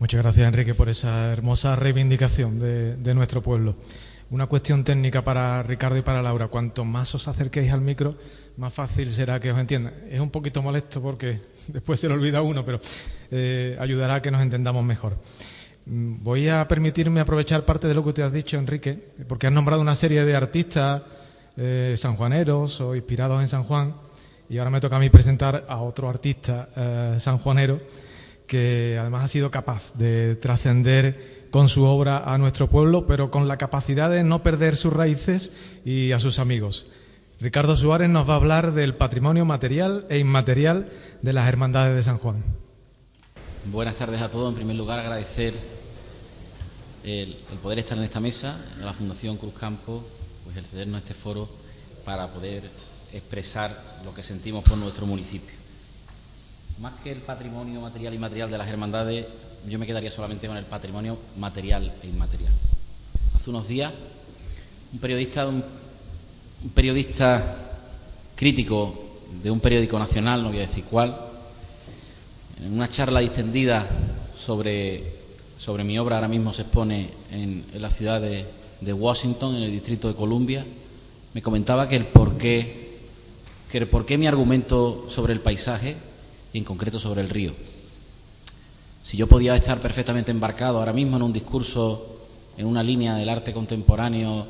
Muchas gracias, Enrique, por esa hermosa reivindicación de nuestro pueblo. Una cuestión técnica para Ricardo y para Laura. Cuanto más os acerquéis al micro, más fácil será que os entiendan. Es un poquito molesto porque después se le olvida a uno, pero ayudará a que nos entendamos mejor. Voy a permitirme aprovechar parte de lo que te has dicho, Enrique, porque has nombrado una serie de artistas sanjuaneros o inspirados en San Juan, y ahora me toca a mí presentar a otro artista sanjuanero que además ha sido capaz de trascender con su obra a nuestro pueblo, pero con la capacidad de no perder sus raíces y a sus amigos. Ricardo Suárez nos va a hablar del patrimonio material e inmaterial de las hermandades de San Juan. Buenas tardes a todos. En primer lugar, agradecer el poder estar en esta mesa, a la Fundación Cruz Campo, pues el cedernos este foro para poder expresar lo que sentimos por nuestro municipio. Más que el patrimonio material e inmaterial de las hermandades, yo me quedaría solamente con el patrimonio material e inmaterial. Hace unos días, un periodista crítico de un periódico nacional, no voy a decir cuál, en una charla distendida sobre mi obra, ahora mismo se expone en la ciudad de Washington, en el Distrito de Columbia, me comentaba que el porqué mi argumento sobre el paisaje y en concreto sobre el río. Si yo podía estar perfectamente embarcado ahora mismo en un discurso, en una línea del arte contemporáneo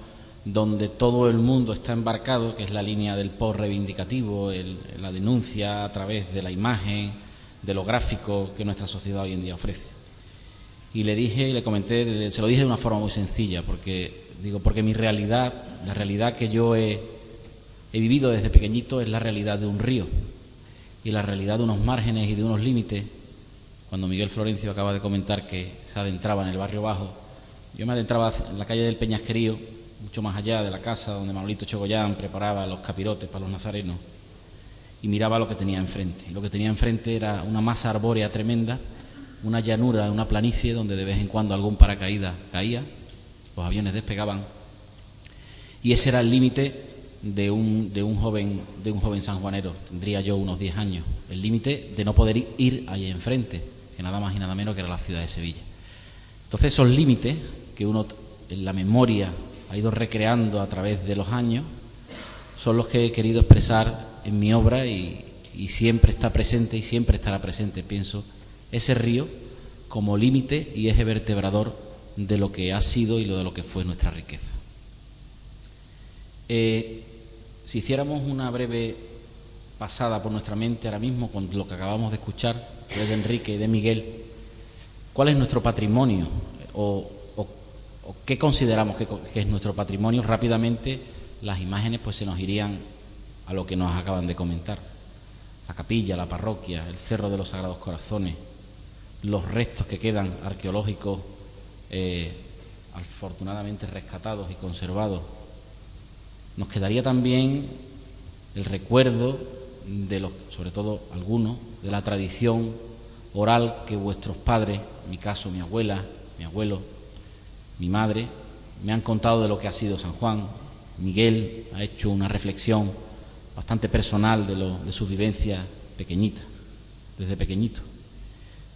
donde todo el mundo está embarcado, que es la línea del post-reivindicativo, la denuncia a través de la imagen, de lo gráfico que nuestra sociedad hoy en día ofrece. Y le dije y le comenté, se lo dije de una forma muy sencilla, porque mi realidad, la realidad que yo he vivido desde pequeñito es la realidad de un río y la realidad de unos márgenes y de unos límites. Cuando Miguel Florencio acaba de comentar que se adentraba en el barrio bajo, yo me adentraba en la calle del Peñasquerío, mucho más allá de la casa donde Manolito Chogoyán preparaba los capirotes para los nazarenos, y miraba lo que tenía enfrente. Y lo que tenía enfrente era una masa arbórea tremenda, una llanura, una planicie donde de vez en cuando algún paracaídas caía, los aviones despegaban, y ese era el límite de un joven sanjuanero. Tendría yo unos 10 años, el límite de no poder ir allí enfrente, que nada más y nada menos que era la ciudad de Sevilla. Entonces esos límites que uno en la memoria ha ido recreando a través de los años son los que he querido expresar en mi obra, y siempre está presente y siempre estará presente, pienso, ese río como límite y eje vertebrador de lo que ha sido y de lo que fue nuestra riqueza. Si hiciéramos una breve pasada por nuestra mente ahora mismo con lo que acabamos de escuchar de Enrique y de Miguel, ¿cuál es nuestro patrimonio o qué consideramos que es nuestro patrimonio? Rápidamente las imágenes pues se nos irían a lo que nos acaban de comentar: la capilla, la parroquia, el Cerro de los Sagrados Corazones, los restos que quedan arqueológicos afortunadamente rescatados y conservados. Nos quedaría también el recuerdo sobre todo algunos, de la tradición oral que vuestros padres, en mi caso mi abuela, mi abuelo, mi madre, me han contado de lo que ha sido San Juan. Miguel ha hecho una reflexión bastante personal de sus vivencias pequeñitas, desde pequeñito.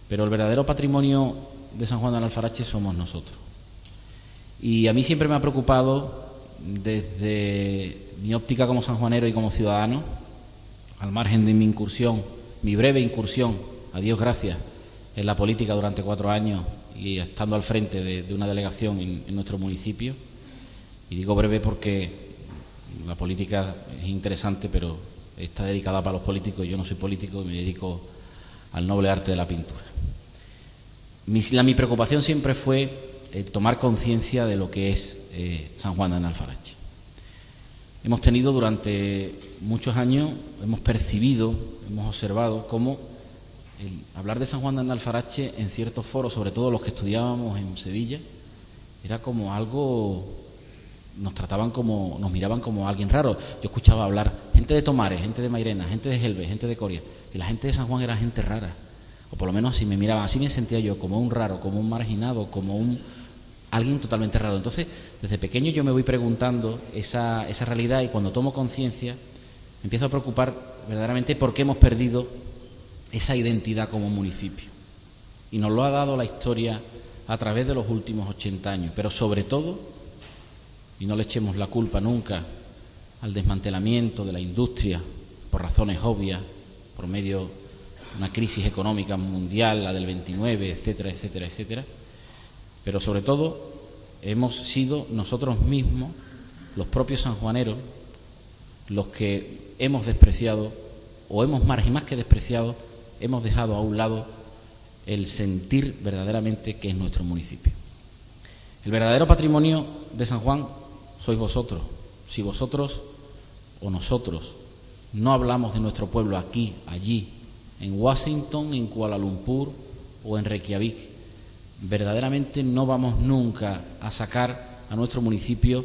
Pero el verdadero patrimonio de San Juan de Alfarache somos nosotros. Y a mí siempre me ha preocupado, desde mi óptica como sanjuanero y como ciudadano, al margen de mi incursión, mi breve incursión, a Dios gracias, en la política durante 4 años y estando al frente de una delegación en nuestro municipio. Y digo breve porque la política es interesante, pero está dedicada para los políticos. Yo no soy político y me dedico al noble arte de la pintura. Mi preocupación siempre fue tomar conciencia de lo que es San Juan de Alfarache. Hemos tenido durante muchos años, hemos percibido, hemos observado cómo hablar de San Juan de Alfarache en ciertos foros, sobre todo los que estudiábamos en Sevilla, era como algo, nos miraban como alguien raro. Yo escuchaba hablar gente de Tomares, gente de Mairena, gente de Gelbe, gente de Coria, y la gente de San Juan era gente rara, o por lo menos así me miraban, así me sentía yo, como un raro, como un marginado, como alguien totalmente raro. Entonces, desde pequeño yo me voy preguntando esa realidad, y cuando tomo conciencia me empiezo a preocupar verdaderamente por qué hemos perdido esa identidad como municipio. y nos lo ha dado la historia a través de los últimos 80 años, pero sobre todo, y no le echemos la culpa nunca al desmantelamiento de la industria por razones obvias, por medio de una crisis económica mundial, la del 29, etcétera, etcétera, etcétera, pero sobre todo hemos sido nosotros mismos, los propios sanjuaneros, los que hemos despreciado, o hemos más que despreciado, hemos dejado a un lado el sentir verdaderamente que es nuestro municipio. El verdadero patrimonio de San Juan sois vosotros. Si vosotros o nosotros no hablamos de nuestro pueblo aquí, allí, en Washington, en Kuala Lumpur o en Reykjavik, verdaderamente no vamos nunca a sacar a nuestro municipio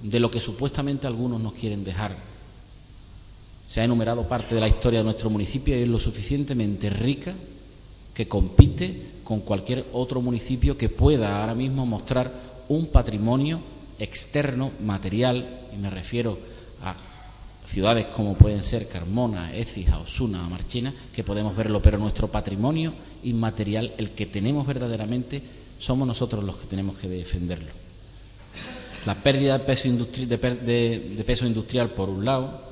de lo que supuestamente algunos nos quieren dejar. Se ha enumerado parte de la historia de nuestro municipio y es lo suficientemente rica que compite con cualquier otro municipio que pueda ahora mismo mostrar un patrimonio externo, material, y me refiero a ciudades como pueden ser Carmona, Écija, Osuna, Marchena, que podemos verlo, pero nuestro patrimonio inmaterial, el que tenemos verdaderamente, somos nosotros los que tenemos que defenderlo. La pérdida de peso industrial, por un lado,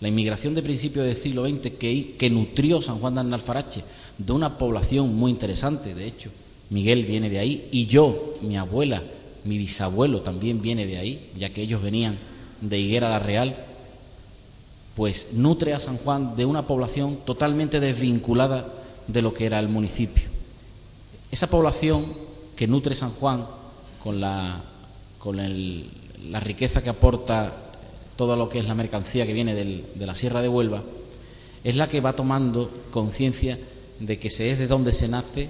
la inmigración de principios del siglo XX que nutrió San Juan de Alfarache de una población muy interesante, de hecho, Miguel viene de ahí, y yo, mi abuela, mi bisabuelo también viene de ahí, ya que ellos venían de Higuera la Real, pues nutre a San Juan de una población totalmente desvinculada de lo que era el municipio. Esa población que nutre San Juan con la riqueza que aporta todo lo que es la mercancía que viene de la Sierra de Huelva, es la que va tomando conciencia de que se es de donde se nace,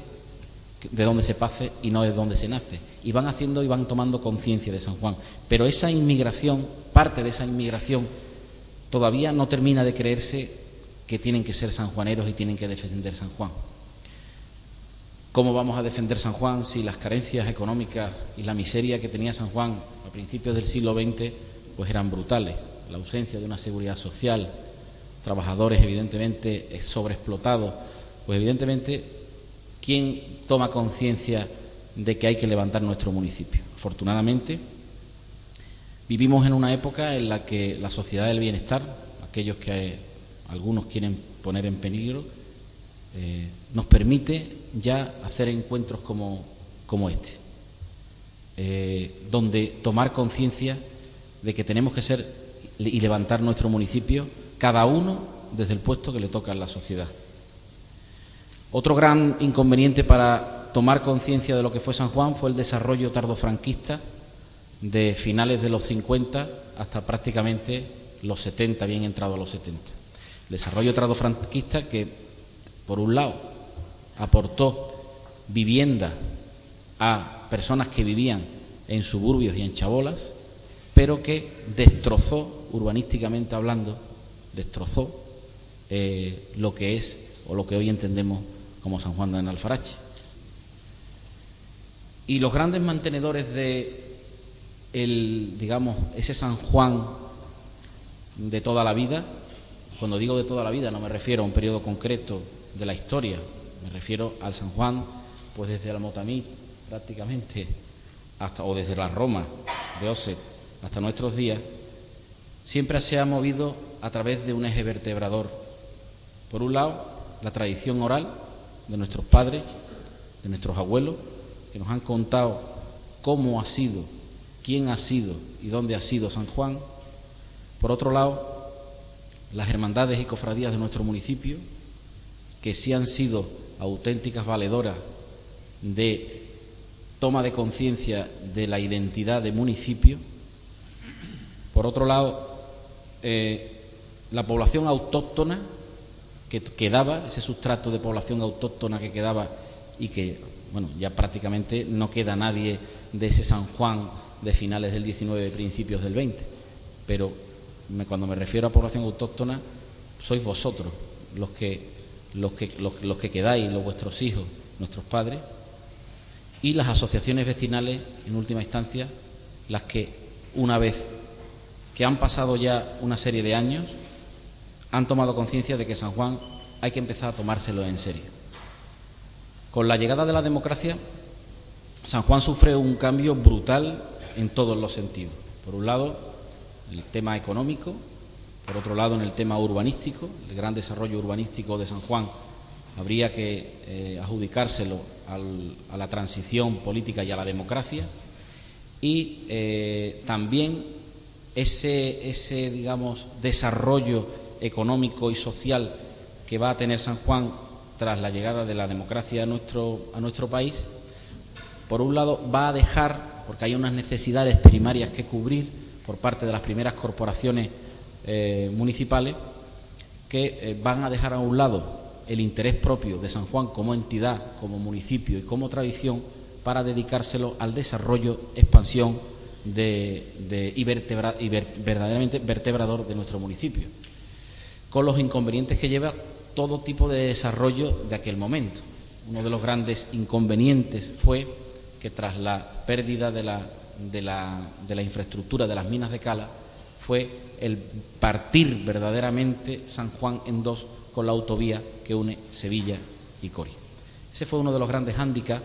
de donde se pase y no de donde se nace. Y van haciendo y van tomando conciencia de San Juan. Pero esa inmigración, parte de esa inmigración, todavía no termina de creerse que tienen que ser sanjuaneros y tienen que defender San Juan. ¿Cómo vamos a defender San Juan si las carencias económicas y la miseria que tenía San Juan a principios del siglo XX pues eran brutales? La ausencia de una seguridad social, trabajadores evidentemente sobreexplotados, pues evidentemente, ¿quién toma conciencia de que hay que levantar nuestro municipio? Afortunadamente, vivimos en una época en la que la sociedad del bienestar, aquellos que algunos quieren poner en peligro, nos permite ya hacer encuentros como este, donde tomar conciencia de que tenemos que ser y levantar nuestro municipio, cada uno desde el puesto que le toca en la sociedad. Otro gran inconveniente para tomar conciencia de lo que fue San Juan fue el desarrollo tardofranquista de finales de los 50 hasta prácticamente los 70, bien entrado a los 70. El desarrollo tardofranquista que, por un lado, aportó vivienda a personas que vivían en suburbios y en chabolas, pero que destrozó, urbanísticamente hablando, destrozó lo que es o lo que hoy entendemos como San Juan de Alfarache. Y los grandes mantenedores de ese San Juan de toda la vida, cuando digo de toda la vida no me refiero a un periodo concreto de la historia, me refiero al San Juan pues desde Almotamí prácticamente o desde la Roma de Osset hasta nuestros días, siempre se ha movido a través de un eje vertebrador. Por un lado, la tradición oral de nuestros padres, de nuestros abuelos, que nos han contado cómo ha sido, quién ha sido y dónde ha sido San Juan. Por otro lado, las hermandades y cofradías de nuestro municipio, que sí han sido auténticas valedoras de toma de conciencia de la identidad de municipio. Por otro lado, la población autóctona que quedaba, ese sustrato de población autóctona que quedaba y que, bueno, ya prácticamente no queda nadie de ese San Juan de finales del 19, principios del 20, pero cuando me refiero a población autóctona, sois vosotros los que quedáis, vuestros hijos, nuestros padres, y las asociaciones vecinales, en última instancia, las que, una vez que han pasado ya una serie de años, han tomado conciencia de que San Juan hay que empezar a tomárselo en serio. Con la llegada de la democracia, San Juan sufre un cambio brutal en todos los sentidos. Por un lado, el tema económico, por otro lado, en el tema urbanístico, el gran desarrollo urbanístico de San Juan habría que adjudicárselo a la transición política y a la democracia, y también ese digamos, desarrollo económico y social que va a tener San Juan tras la llegada de la democracia a nuestro país, por un lado va a dejar, porque hay unas necesidades primarias que cubrir por parte de las primeras corporaciones municipales, que van a dejar a un lado el interés propio de San Juan como entidad, como municipio y como tradición, para dedicárselo al desarrollo, expansión y verdaderamente vertebrador de nuestro municipio, con los inconvenientes que lleva todo tipo de desarrollo de aquel momento. Uno de los grandes inconvenientes fue que tras la pérdida de la infraestructura de las minas de Cala, fue el partir verdaderamente San Juan en dos con la autovía que une Sevilla y Coria. Ese fue uno de los grandes hándicaps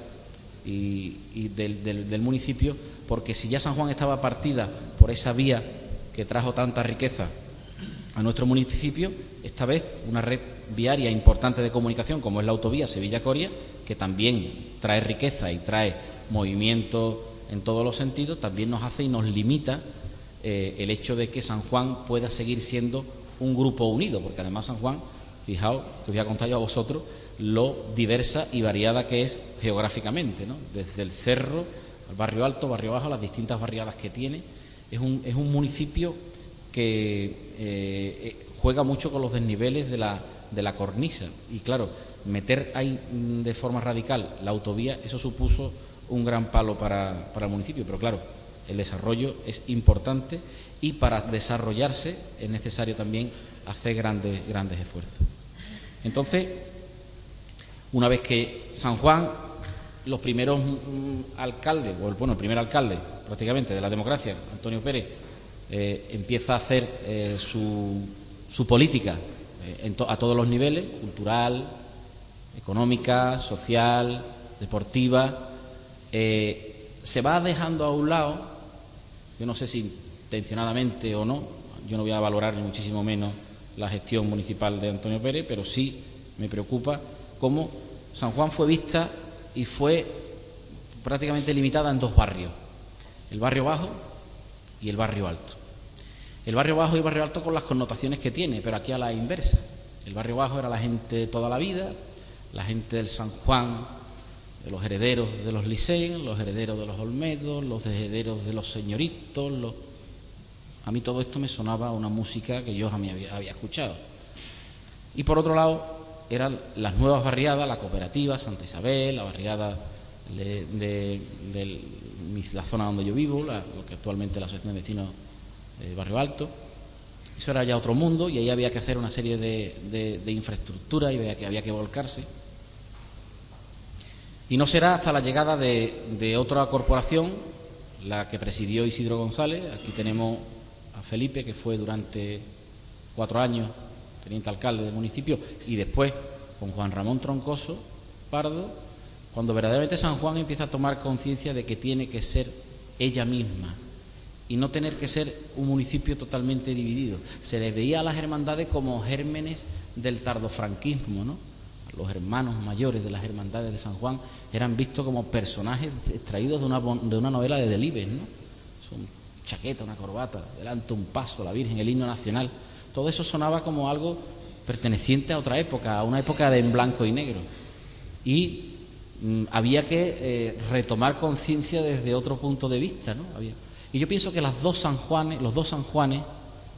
del municipio, porque si ya San Juan estaba partida por esa vía que trajo tanta riqueza a nuestro municipio, esta vez una red viaria importante de comunicación como es la autovía Sevilla-Coria, que también trae riqueza y trae movimiento en todos los sentidos, también nos hace y nos limita el hecho de que San Juan pueda seguir siendo un grupo unido, porque además San Juan, fijaos que os voy a contar yo a vosotros lo diversa y variada que es geográficamente, ¿no? Desde el cerro al barrio alto, barrio bajo, las distintas barriadas que tiene. Es un municipio que juega mucho con los desniveles de la cornisa, y claro, meter ahí de forma radical la autovía, eso supuso un gran palo para el municipio, pero claro, el desarrollo es importante y para desarrollarse es necesario también hacer grandes esfuerzos. Entonces, una vez que San Juan, los primeros alcaldes, el primer alcalde prácticamente de la democracia, Antonio Pérez, empieza a hacer su política a todos los niveles, cultural, económica, social, deportiva, se va dejando a un lado, yo no sé si intencionadamente o no, yo no voy a valorar ni muchísimo menos la gestión municipal de Antonio Pérez, pero sí me preocupa cómo San Juan fue vista y fue prácticamente limitada en dos barrios, el barrio bajo y el barrio alto. El barrio bajo y el barrio alto con las connotaciones que tiene, pero aquí a la inversa. El barrio bajo era la gente de toda la vida, la gente del San Juan, de los herederos de los Licén, los herederos de los Olmedos, los herederos de los señoritos. A mí todo esto me sonaba a una música que yo jamás había escuchado. Y por otro lado eran las nuevas barriadas, la cooperativa, Santa Isabel, la barriada de la zona donde yo vivo, lo que actualmente es la Asociación de Vecinos Barrio Alto. Eso era ya otro mundo, y ahí había que hacer una serie de infraestructura y había que volcarse. Y no será hasta la llegada de otra corporación, la que presidió Isidro González. Aquí tenemos a Felipe, que fue durante 4 años teniente alcalde del municipio, y después con Juan Ramón Troncoso Pardo, cuando verdaderamente San Juan empieza a tomar conciencia de que tiene que ser ella misma y no tener que ser un municipio totalmente dividido. Se les veía a las hermandades como gérmenes del tardofranquismo, ¿no? Los hermanos mayores de las hermandades de San Juan eran vistos como personajes extraídos de una novela de Delibes, ¿no? Son chaqueta, una corbata, delante un paso, la Virgen, el himno nacional. Todo eso sonaba como algo perteneciente a otra época, a una época de en blanco y negro. Y había que retomar conciencia desde otro punto de vista, ¿no? Y yo pienso que los dos San Juanes,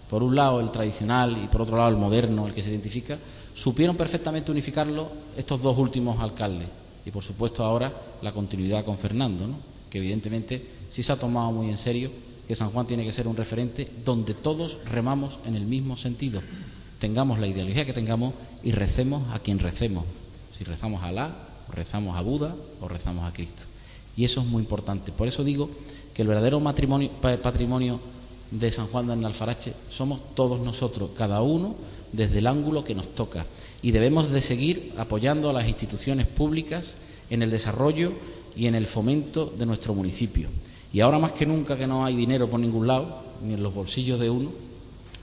por un lado el tradicional y por otro lado el moderno, el que se identifica, supieron perfectamente unificarlo estos dos últimos alcaldes. Y por supuesto ahora la continuidad con Fernando, ¿no? Que evidentemente sí se ha tomado muy en serio que San Juan tiene que ser un referente donde todos remamos en el mismo sentido. Tengamos la ideología que tengamos y recemos a quien recemos. Si rezamos a Alá, o rezamos a Buda, o rezamos a Cristo. Y eso es muy importante. Por eso digo que el verdadero patrimonio de San Juan de Alfarache somos todos nosotros, cada uno desde el ángulo que nos toca. Y debemos de seguir apoyando a las instituciones públicas en el desarrollo y en el fomento de nuestro municipio. Y ahora más que nunca, que no hay dinero por ningún lado, ni en los bolsillos de uno,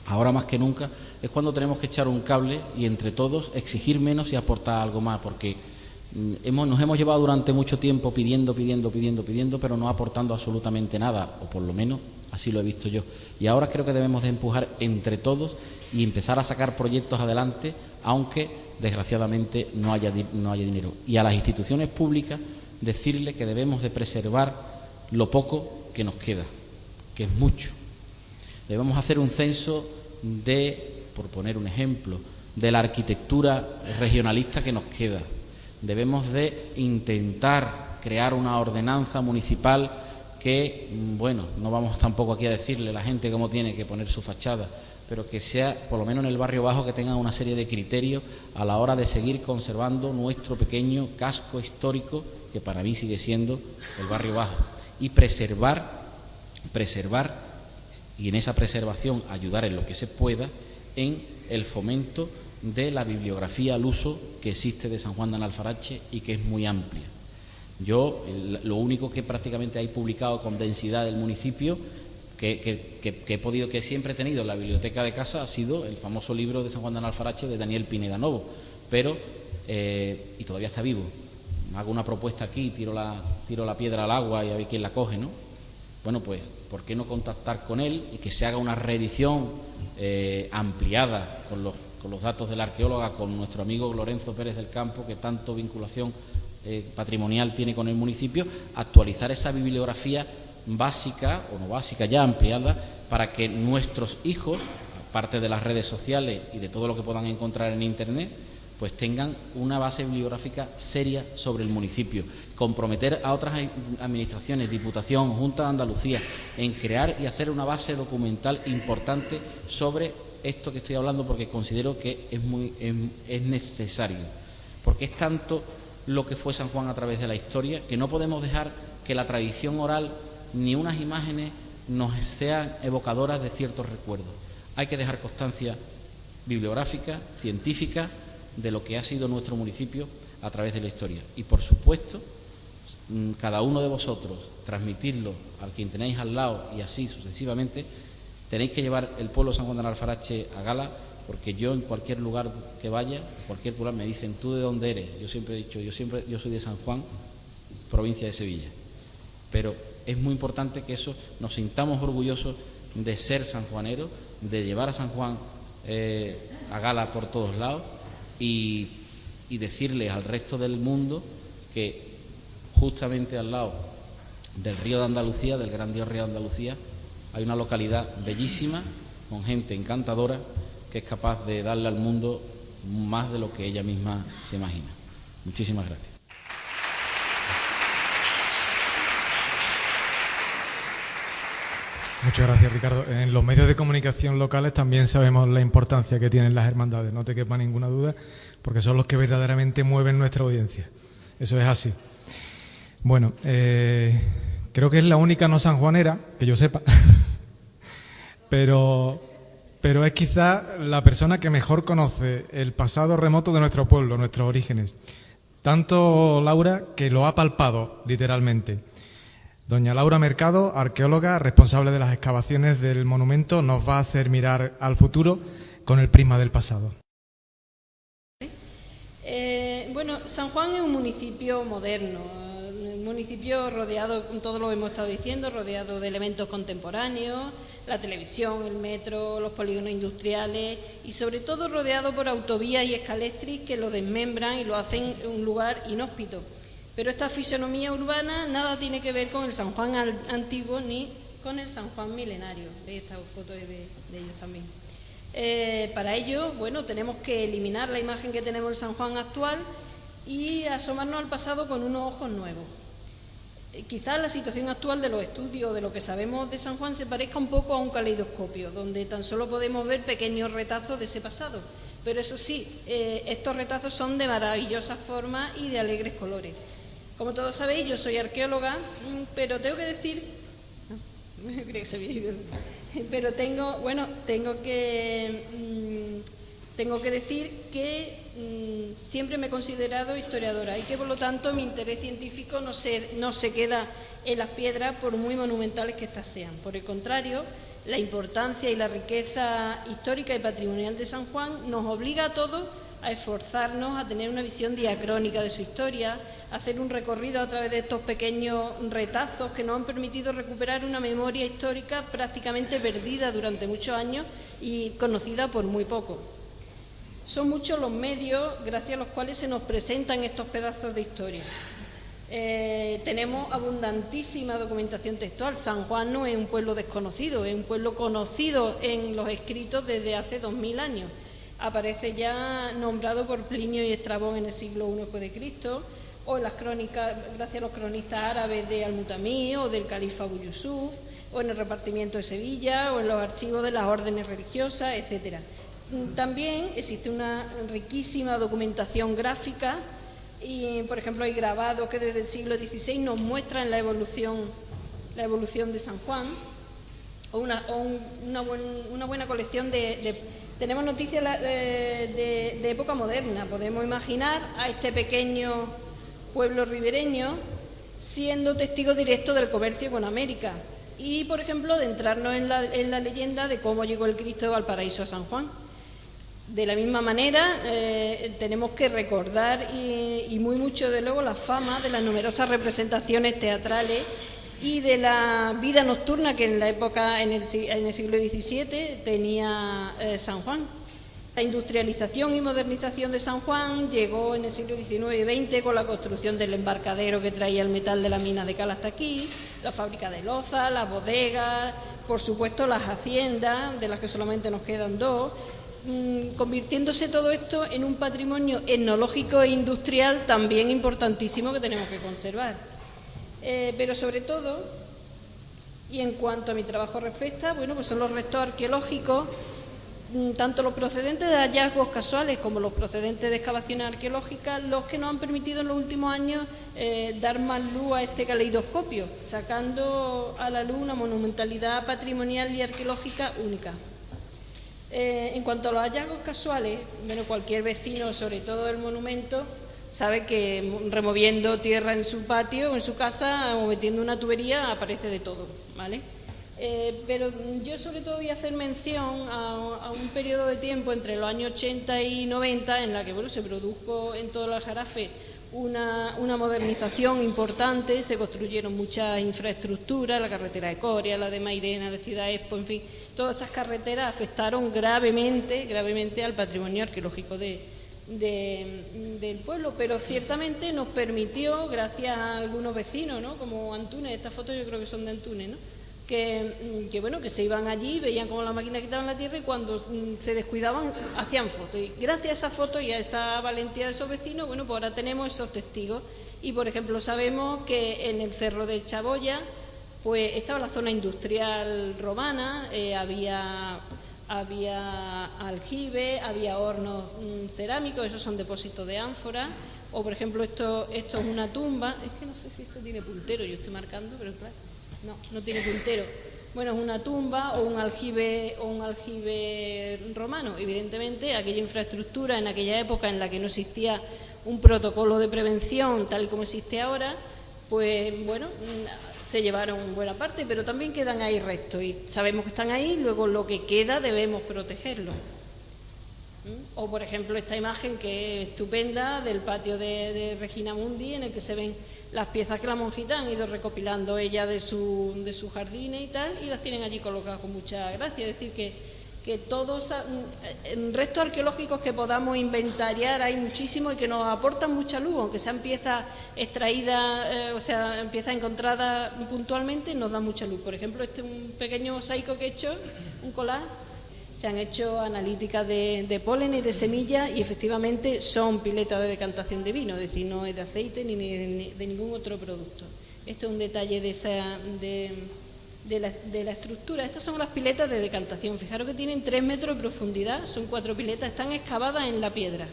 ahora más que nunca es cuando tenemos que echar un cable y entre todos exigir menos y aportar algo más, porque nos hemos llevado durante mucho tiempo pidiendo, pero no aportando absolutamente nada, o por lo menos así lo he visto yo. Y ahora creo que debemos de empujar entre todos y empezar a sacar proyectos adelante, aunque desgraciadamente no haya dinero. Y a las instituciones públicas decirle que debemos de preservar lo poco que nos queda, que es mucho. Debemos hacer un censo por poner un ejemplo, de la arquitectura regionalista que nos queda. Debemos de intentar crear una ordenanza municipal que, bueno, no vamos tampoco aquí a decirle a la gente cómo tiene que poner su fachada, pero que sea, por lo menos en el barrio bajo, que tenga una serie de criterios a la hora de seguir conservando nuestro pequeño casco histórico, que para mí sigue siendo el barrio bajo, y preservar, y en esa preservación ayudar en lo que se pueda en el fomento de la bibliografía al uso que existe de San Juan de Alfarache y que es muy amplia. Yo, lo único que prácticamente hay publicado con densidad del municipio, que siempre he tenido en la biblioteca de casa, ha sido el famoso libro de San Juan de Alfarache de Daniel Pineda Novo, pero, y todavía está vivo. Hago una propuesta aquí, tiro la piedra al agua y a ver quién la coge, ¿no? Bueno, pues, ¿por qué no contactar con él y que se haga una reedición ampliada con los datos de la arqueóloga, con nuestro amigo Lorenzo Pérez del Campo, que tanto vinculación patrimonial tiene con el municipio, actualizar esa bibliografía básica, o no básica, ya ampliada, para que nuestros hijos, aparte de las redes sociales y de todo lo que puedan encontrar en Internet, pues tengan una base bibliográfica seria sobre el municipio. Comprometer a otras administraciones, Diputación, Junta de Andalucía, en crear y hacer una base documental importante sobre esto que estoy hablando, porque considero que es necesario, porque es tanto lo que fue San Juan a través de la historia, que no podemos dejar que la tradición oral ni unas imágenes nos sean evocadoras de ciertos recuerdos. Hay que dejar constancia bibliográfica, científica, de lo que ha sido nuestro municipio a través de la historia. Y, por supuesto, cada uno de vosotros transmitirlo al quien tenéis al lado y así sucesivamente. Tenéis que llevar el pueblo de San Juan de Alfarache a gala, porque yo en cualquier lugar que vaya, en cualquier lugar me dicen, ¿tú de dónde eres? Yo siempre he dicho, yo soy de San Juan, provincia de Sevilla. Pero es muy importante que eso nos sintamos orgullosos de ser sanjuaneros, de llevar a San Juan a gala por todos lados y decirles al resto del mundo que justamente al lado del río de Andalucía, del gran río de Andalucía, hay una localidad bellísima, con gente encantadora, que es capaz de darle al mundo más de lo que ella misma se imagina. Muchísimas gracias. Muchas gracias, Ricardo. En los medios de comunicación locales también sabemos la importancia que tienen las hermandades, no te quepa ninguna duda, porque son los que verdaderamente mueven nuestra audiencia. Eso es así. Bueno, creo que es la única no sanjuanera, que yo sepa, pero es quizá la persona que mejor conoce el pasado remoto de nuestro pueblo, nuestros orígenes. Tanto Laura, que lo ha palpado literalmente. Doña Laura Mercado, arqueóloga, responsable de las excavaciones del monumento, nos va a hacer mirar al futuro con el prisma del pasado. Bueno, San Juan es un municipio moderno, un municipio rodeado, con todo lo que hemos estado diciendo, rodeado de elementos contemporáneos, la televisión, el metro, los polígonos industriales y sobre todo rodeado por autovías y escalestris que lo desmembran y lo hacen un lugar inhóspito. Pero esta fisonomía urbana nada tiene que ver con el San Juan antiguo ni con el San Juan milenario. Veis esta foto de ellos también. Para ello, bueno, tenemos que eliminar la imagen que tenemos del San Juan actual y asomarnos al pasado con unos ojos nuevos. Quizás la situación actual de los estudios, de lo que sabemos de San Juan, se parezca un poco a un caleidoscopio, donde tan solo podemos ver pequeños retazos de ese pasado. Pero eso sí, estos retazos son de maravillosas formas y de alegres colores. Como todos sabéis, yo soy arqueóloga, pero tengo que decir... No, creo que se había ido. Pero tengo que decir que siempre me he considerado historiadora y que por lo tanto mi interés científico no se queda en las piedras por muy monumentales que éstas sean. Por el contrario, la importancia y la riqueza histórica y patrimonial de San Juan nos obliga a todos a esforzarnos, a tener una visión diacrónica de su historia, a hacer un recorrido a través de estos pequeños retazos que nos han permitido recuperar una memoria histórica prácticamente perdida durante muchos años y conocida por muy poco. Son muchos los medios gracias a los cuales se nos presentan estos pedazos de historia. Tenemos abundantísima documentación textual. San Juan no es un pueblo desconocido, es un pueblo conocido en los escritos desde hace 2000 años. Aparece ya nombrado por Plinio y Estrabón en el siglo I a.C., o en las crónicas, gracias a los cronistas árabes de Al-Mutamí o del califa Abu Yusuf, o en el repartimiento de Sevilla, o en los archivos de las órdenes religiosas, etcétera. También existe una riquísima documentación gráfica y, por ejemplo, hay grabados que desde el siglo XVI nos muestran la evolución de San Juan, o una buena colección tenemos noticias de época moderna. Podemos imaginar a este pequeño pueblo ribereño siendo testigo directo del comercio con América y, por ejemplo, de entrarnos en la leyenda de cómo llegó el Cristo de Valparaíso a San Juan. De la misma manera, tenemos que recordar y muy mucho, de luego, la fama de las numerosas representaciones teatrales y de la vida nocturna que en la época, en el siglo XVII, tenía San Juan. La industrialización y modernización de San Juan llegó en el siglo XIX y XX con la construcción del embarcadero que traía el metal de la mina de cal hasta aquí, la fábrica de loza, las bodegas, por supuesto las haciendas, de las que solamente nos quedan 2, convirtiéndose todo esto en un patrimonio etnológico e industrial también importantísimo que tenemos que conservar. Pero sobre todo, y en cuanto a mi trabajo respecta, bueno, pues son los restos arqueológicos, tanto los procedentes de hallazgos casuales como los procedentes de excavaciones arqueológicas, los que nos han permitido en los últimos años dar más luz a este caleidoscopio, sacando a la luz una monumentalidad patrimonial y arqueológica única. En cuanto a los hallazgos casuales, bueno, cualquier vecino, sobre todo del monumento, sabe que removiendo tierra en su patio o en su casa o metiendo una tubería aparece de todo, ¿vale? Pero yo sobre todo voy a hacer mención a un periodo de tiempo entre los años 80 y 90 en la que, bueno, se produjo en todo el Aljarafe una modernización importante, se construyeron muchas infraestructuras, la carretera de Coria, la de Mairena, de Ciudad Expo, en fin, todas esas carreteras afectaron gravemente al patrimonio arqueológico del pueblo, pero ciertamente nos permitió, gracias a algunos vecinos, ¿no?, como Antunes, estas fotos yo creo que son de Antunes, ¿no?, que bueno, que se iban allí, veían cómo las máquinas quitaban la tierra y cuando se descuidaban hacían fotos. Y gracias a esa foto y a esa valentía de esos vecinos, bueno, pues ahora tenemos esos testigos. Y, por ejemplo, sabemos que en el Cerro de Chaboya, pues estaba la zona industrial romana, había aljibe, había hornos cerámicos, esos son depósitos de ánforas. O, por ejemplo, esto es una tumba, es que no sé si esto tiene puntero, yo estoy marcando, pero claro, no tiene puntero. Bueno, es una tumba o un aljibe romano. Evidentemente, aquella infraestructura en aquella época en la que no existía un protocolo de prevención tal y como existe ahora, pues bueno, se llevaron buena parte, pero también quedan ahí restos y sabemos que están ahí, luego lo que queda debemos protegerlo. O, por ejemplo, esta imagen que es estupenda del patio de Regina Mundi, en el que se ven las piezas que la monjita han ido recopilando ella de sus jardines y tal, y las tienen allí colocadas con mucha gracia. Es decir, que todos restos arqueológicos que podamos inventariar hay muchísimos y que nos aportan mucha luz, aunque sean piezas extraídas, piezas encontradas puntualmente, nos dan mucha luz. Por ejemplo, este es un pequeño mosaico que he hecho, un collage. Se han hecho analíticas de polen y de semillas y efectivamente son piletas de decantación de vino, es decir, no es de aceite ni de ningún otro producto. Esto es un detalle de la estructura. Estas son las piletas de decantación. Fijaros que tienen 3 metros de profundidad, son 4 piletas, están excavadas en la piedra.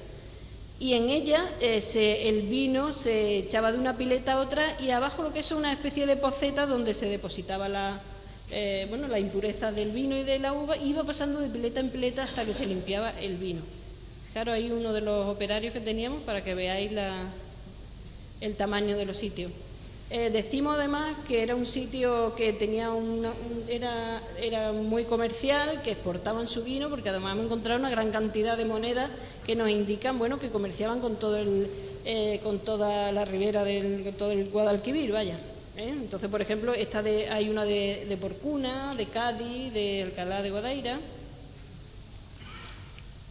Y en ellas el vino se echaba de una pileta a otra y abajo lo que es una especie de poceta donde se depositaba la impureza del vino y de la uva, iba pasando de pileta en pileta hasta que se limpiaba el vino. Fijaros ahí uno de los operarios que teníamos para que veáis el tamaño de los sitios. Decimos además que era un sitio que tenía era muy comercial, que exportaban su vino, porque además hemos encontrado una gran cantidad de monedas que nos indican, bueno, que comerciaban con toda la ribera con todo el Guadalquivir, vaya. Entonces, por ejemplo, hay una de Porcuna, de Cádiz, de Alcalá de Guadaira.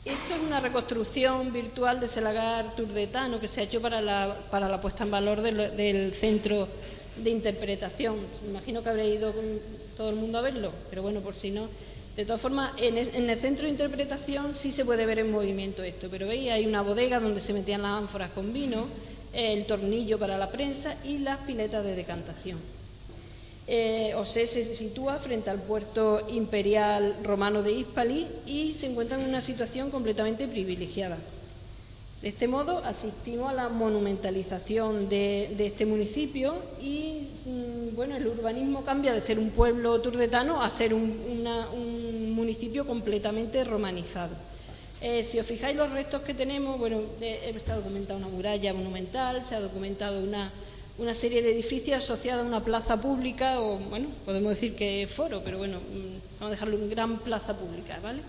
Esto es una reconstrucción virtual de ese lagar turdetano que se ha hecho para la puesta en valor del centro de interpretación. Me imagino que habréis ido con todo el mundo a verlo, pero bueno, por si no. De todas formas, en el centro de interpretación sí se puede ver en movimiento esto, pero veis, hay una bodega donde se metían las ánforas con vino, el tornillo para la prensa y las piletas de decantación. Osé se sitúa frente al puerto imperial romano de Hispali y se encuentra en una situación completamente privilegiada. De este modo asistimos a la monumentalización de este municipio y bueno, el urbanismo cambia de ser un pueblo turdetano a ser un municipio completamente romanizado. Si os fijáis los restos que tenemos, bueno, se ha documentado una muralla monumental, se ha documentado una serie de edificios asociados a una plaza pública, o bueno, podemos decir que es foro, pero bueno, vamos a dejarlo en gran plaza pública, ¿vale?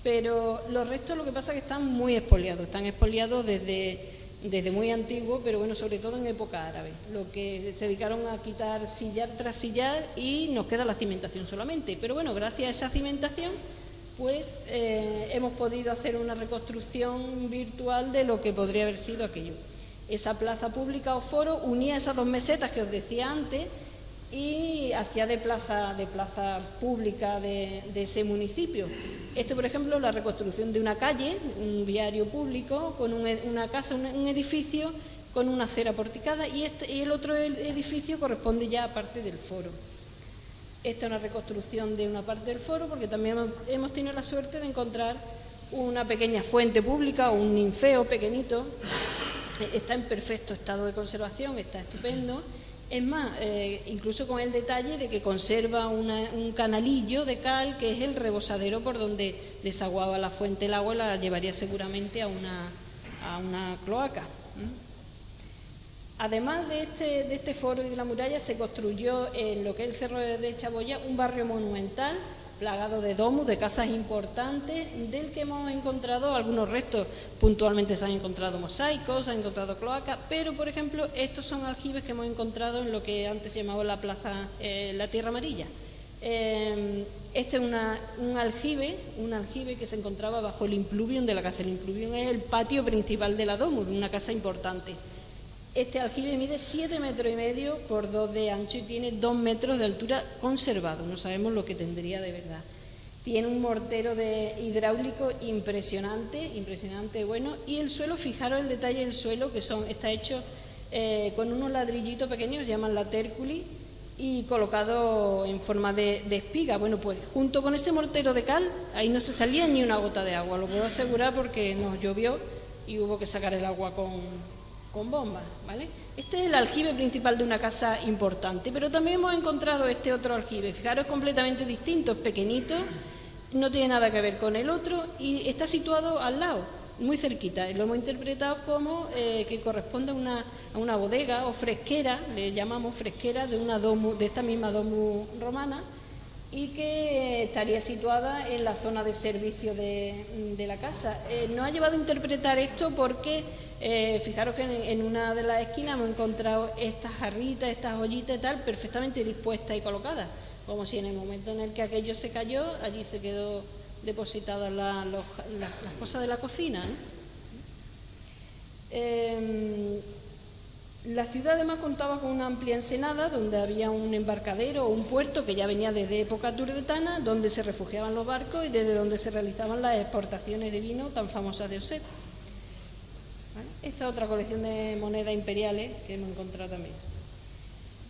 Pero los restos lo que pasa es que están muy expoliados, desde muy antiguo, pero bueno, sobre todo en época árabe, lo que se dedicaron a quitar sillar tras sillar y nos queda la cimentación solamente, pero bueno, gracias a esa cimentación pues hemos podido hacer una reconstrucción virtual de lo que podría haber sido aquello. Esa plaza pública o foro unía esas dos mesetas que os decía antes y hacía de plaza pública de ese municipio. Por ejemplo, la reconstrucción de una calle, un viario público, con una casa, un edificio con una acera porticada y el otro edificio corresponde ya a parte del foro. Esta es una reconstrucción de una parte del foro porque también hemos tenido la suerte de encontrar una pequeña fuente pública o un ninfeo pequeñito. Está en perfecto estado de conservación, está estupendo. Es más, incluso con el detalle de que conserva un canalillo de cal que es el rebosadero por donde desaguaba la fuente el agua y la llevaría seguramente a una cloaca. Además de este foro y de la muralla, se construyó en lo que es el Cerro de Chaboya un barrio monumental plagado de domus, de casas importantes, del que hemos encontrado algunos restos. Puntualmente se han encontrado mosaicos, se han encontrado cloacas, pero, por ejemplo, estos son aljibes que hemos encontrado en lo que antes se llamaba la plaza, la Tierra Amarilla. Este es un aljibe que se encontraba bajo el impluvium de la casa. El impluvium es el patio principal de la domus, de una casa importante. Este aljibe mide 7,5 metros por 2 de ancho y tiene 2 metros de altura conservado. No sabemos lo que tendría de verdad. Tiene un mortero hidráulico impresionante, bueno. Y el suelo, fijaros el detalle del suelo, que está hecho con unos ladrillitos pequeños, se llaman laterculi, y colocado en forma de espiga. Bueno, pues junto con ese mortero de cal, ahí no se salía ni una gota de agua. Lo puedo asegurar porque nos llovió y hubo que sacar el agua con bombas, ¿vale? Este es el aljibe principal de una casa importante, pero también hemos encontrado este otro aljibe. Fijaros, es completamente distinto, es pequeñito, no tiene nada que ver con el otro y está situado al lado, muy cerquita. Lo hemos interpretado como que corresponde a una bodega o fresquera, le llamamos fresquera, de esta misma domus romana, y que estaría situada en la zona de servicio de la casa. Nos ha llevado a interpretar esto porque fijaros que en una de las esquinas hemos encontrado estas jarritas, estas ollitas y tal, perfectamente dispuestas y colocadas, como si en el momento en el que aquello se cayó, allí se quedó depositadas las cosas de la cocina, La ciudad además contaba con una amplia ensenada donde había un embarcadero o un puerto que ya venía desde época turdetana, donde se refugiaban los barcos y desde donde se realizaban las exportaciones de vino tan famosas de Osé. ¿Vale? Esta es otra colección de monedas imperiales que hemos encontrado también.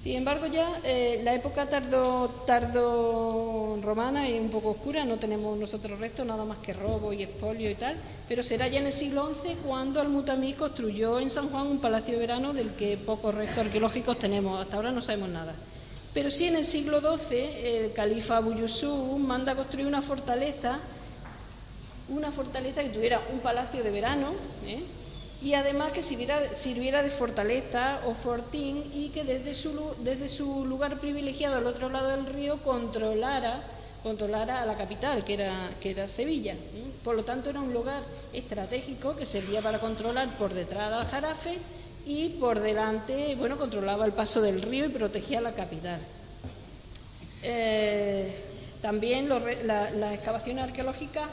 Sin embargo, ya la época tardo romana es un poco oscura, no tenemos nosotros restos, nada más que robo y expolio y tal, pero será ya en el siglo XI cuando Al-Mutamí construyó en San Juan un palacio de verano del que pocos restos arqueológicos tenemos, hasta ahora no sabemos nada. Pero sí en el siglo XII el califa Abu Yusuf manda construir una fortaleza una fortaleza que tuviera un palacio de verano, y además que sirviera de fortaleza o fortín, y que desde su lugar privilegiado al otro lado del río controlara a la capital, que era Sevilla. Por lo tanto, era un lugar estratégico que servía para controlar por detrás al Aljarafe, y por delante, bueno, controlaba el paso del río y protegía la capital. También las excavaciones arqueológicas,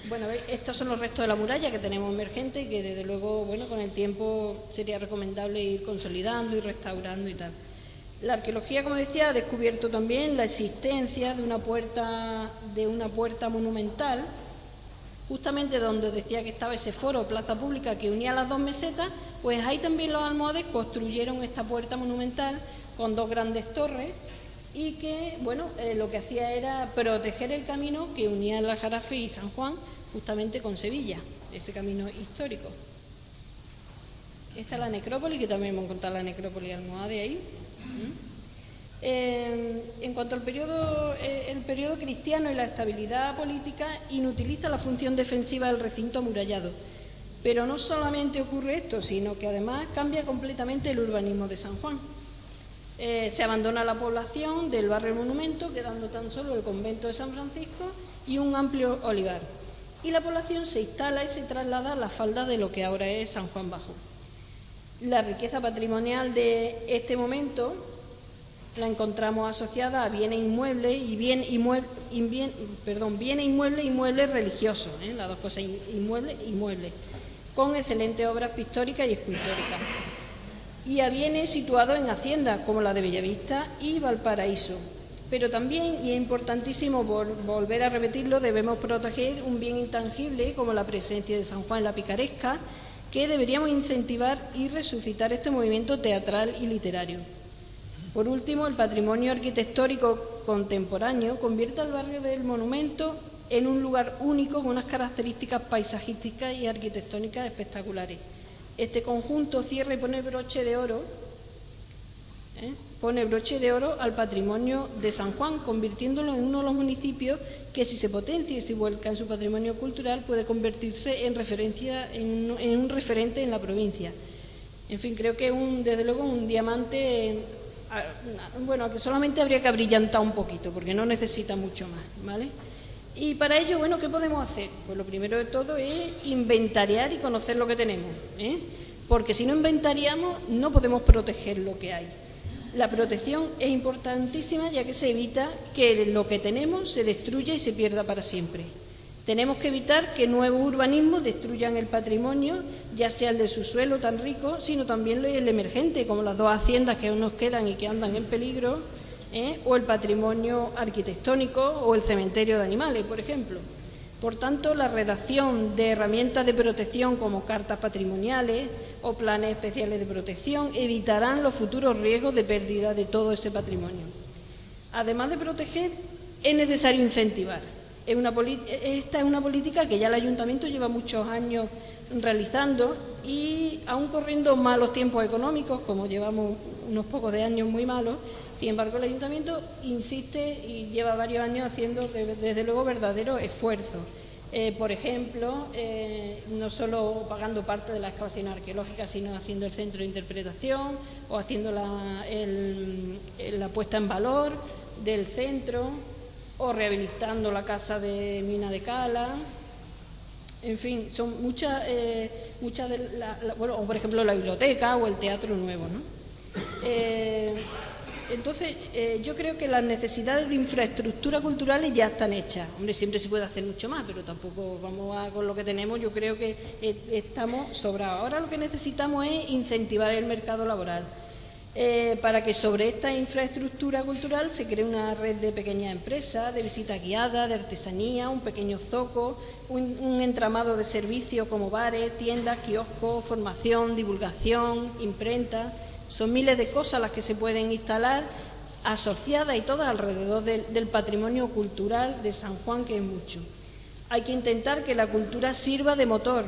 bueno, estos son los restos de la muralla que tenemos emergente y que desde luego, bueno, con el tiempo sería recomendable ir consolidando y restaurando y tal. La arqueología, como decía, ha descubierto también la existencia de una puerta monumental, justamente donde decía que estaba ese foro o plaza pública que unía las dos mesetas. Pues ahí también los almohades construyeron esta puerta monumental con dos grandes torres, y que, bueno, lo que hacía era proteger el camino que unía el Aljarafe y San Juan justamente con Sevilla, ese camino histórico. Esta es la necrópolis, que también hemos contado la necrópolis almohade ahí. En cuanto al el periodo cristiano y la estabilidad política, inutiliza la función defensiva del recinto amurallado. Pero no solamente ocurre esto, sino que además cambia completamente el urbanismo de San Juan. Se abandona la población del barrio Monumento, quedando tan solo el convento de San Francisco y un amplio olivar. Y la población se instala y se traslada a la falda de lo que ahora es San Juan Bajo. La riqueza patrimonial de este momento la encontramos asociada a bienes inmuebles y bienes inmuebles religiosos, las dos cosas, inmuebles, con excelentes obras pictóricas y escultóricas, y a bienes situados en haciendas como la de Bellavista y Valparaíso. Pero también, y es importantísimo volver a repetirlo, debemos proteger un bien intangible como la presencia de San Juan en la picaresca, que deberíamos incentivar y resucitar este movimiento teatral y literario. Por último, el patrimonio arquitectónico contemporáneo convierte al barrio del Monumento en un lugar único con unas características paisajísticas y arquitectónicas espectaculares. Este conjunto cierra y pone broche de oro al patrimonio de San Juan, convirtiéndolo en uno de los municipios que, si se potencia y se vuelca en su patrimonio cultural, puede convertirse en un referente en la provincia. En fin, creo que desde luego un diamante, bueno, que solamente habría que abrillantar un poquito, porque no necesita mucho más, ¿vale? Y para ello, bueno, ¿qué podemos hacer? Pues lo primero de todo es inventariar y conocer lo que tenemos, porque si no inventariamos no podemos proteger lo que hay. La protección es importantísima, ya que se evita que lo que tenemos se destruya y se pierda para siempre. Tenemos que evitar que nuevos urbanismos destruyan el patrimonio, ya sea el de su suelo tan rico, sino también el emergente, como las dos haciendas que aún nos quedan y que andan en peligro, o el patrimonio arquitectónico o el cementerio de animales, por ejemplo. Por tanto, la redacción de herramientas de protección como cartas patrimoniales o planes especiales de protección evitarán los futuros riesgos de pérdida de todo ese patrimonio. Además de proteger, es necesario incentivar. Esta es una política que ya el Ayuntamiento lleva muchos años realizando, y aún corriendo malos tiempos económicos, como llevamos unos pocos de años muy malos, sin embargo el Ayuntamiento insiste y lleva varios años haciendo desde luego verdadero esfuerzo. Por ejemplo, no solo pagando parte de la excavación arqueológica, sino haciendo el centro de interpretación o haciendo la puesta en valor del centro, o rehabilitando la casa de Mina de Cala. En fin, son muchas bueno, por ejemplo la biblioteca o el teatro nuevo, ¿no? Entonces, yo creo que las necesidades de infraestructura culturales ya están hechas. Hombre, siempre se puede hacer mucho más, pero tampoco vamos con lo que tenemos. Yo creo que estamos sobrados. Ahora lo que necesitamos es incentivar el mercado laboral, para que sobre esta infraestructura cultural se cree una red de pequeñas empresas, de visita guiada, de artesanía, un pequeño zoco, un entramado de servicios como bares, tiendas, kioscos, formación, divulgación, imprenta. Son miles de cosas las que se pueden instalar, asociadas y todas alrededor del patrimonio cultural de San Juan, que es mucho. Hay que intentar que la cultura sirva de motor,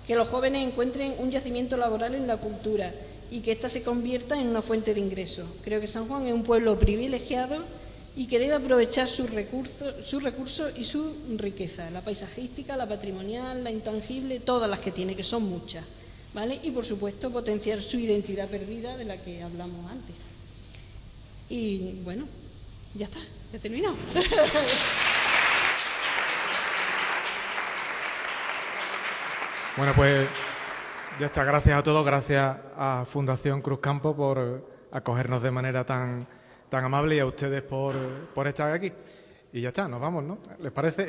que los jóvenes encuentren un yacimiento laboral en la cultura y que ésta se convierta en una fuente de ingresos. Creo que San Juan es un pueblo privilegiado y que debe aprovechar sus recursos y su riqueza, la paisajística, la patrimonial, la intangible, todas las que tiene, que son muchas, ¿vale? Y por supuesto potenciar su identidad perdida de la que hablamos antes. Y bueno, ya está, ya he terminado. Bueno, pues ya está. Gracias a todos, gracias a Fundación Cruzcampo por acogernos de manera tan amable y a ustedes por estar aquí. Y ya está, nos vamos, ¿no? ¿Les parece?